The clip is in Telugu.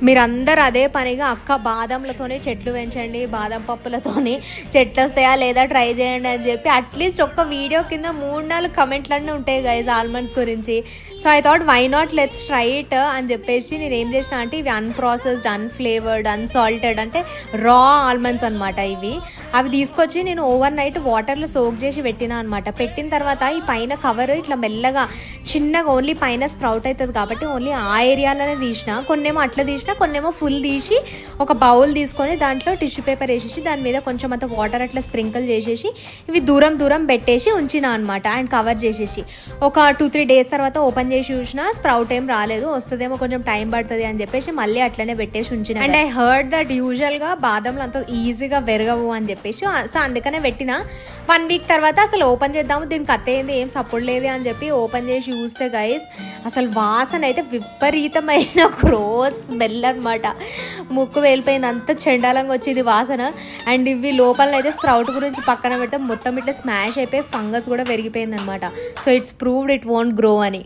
మీరందరూ అదే పనిగా అక్క బాదంలతోనే చెట్లు పెంచండి, బాదం పప్పులతోని చెట్లు వస్తాయా లేదా ట్రై చేయండి అని చెప్పి అట్లీస్ట్ ఒక్క వీడియో కింద 3-4 కమెంట్లన్నీ ఉంటాయి గైస్ ఆల్మండ్స్ గురించి. So I thought why not let's try it అని చెప్పేసి నేను ఏం చేసిన అంటే ఇవి అన్ప్రాసెస్డ్, అన్ఫ్లేవర్డ్, అన్సాల్టెడ్ అంటే రా ఆల్మండ్స్ అనమాట. అవి తీసుకొచ్చి నేను ఓవర్ నైట్ వాటర్లో సోక్ చేసి పెట్టినా అనమాట. పెట్టిన తర్వాత ఈ పైన కవర్ ఇట్లా మెల్లగా చిన్నగా ఓన్లీ పైన స్ప్రౌట్ అవుతుంది కాబట్టి ఓన్లీ ఆ ఏరియాలోనే తీసిన. కొన్నేమో అట్లా తీసిన, కొన్నేమో ఫుల్ తీసి ఒక బౌల్ తీసుకొని దాంట్లో టిష్యూ పేపర్ వేసేసి దాని మీద కొంచెం అంత వాటర్ అట్లా స్ప్రింకిల్ చేసేసి ఇవి దూరం దూరం పెట్టేసి ఉంచిన అనమాట. అండ్ కవర్ చేసేసి ఒక 2-3 డేస్ తర్వాత ఓపెన్ చేసి చూసినా స్ప్రౌట్ ఏం రాలేదు, వస్తుందేమో కొంచెం టైం పడుతుంది అని చెప్పేసి మళ్ళీ అట్లనే పెట్టేసి ఉంచిన. అండ్ ఐ హర్డ్ దట్ యూజువల్గా బాదంలు అంత ఈజీగా పెరగవు అని చెప్పేసి, సో అందుకనే పెట్టిన. 1 వీక్ తర్వాత అసలు ఓపెన్ చేద్దాము దీనికి అత్తేంది ఏం సపోర్ట్ లేదు అని చెప్పి ఓపెన్ చేసి చూస్తే గైస్ అసలు వాసన అయితే విపరీతమైన గ్రోస్ స్మెల్ అనమాట. ముక్కు వేలిపోయింది, అంత చెండాలంగా వచ్చేది వాసన. అండ్ ఇవి లోపల అయితే స్ప్రౌట్ గురించి పక్కన పెడితే మొత్తం ఇట్లా స్మాష్ అయిపోయి ఫంగస్ కూడా పెరిగిపోయింది అనమాట. So it's proved it won't grow అని.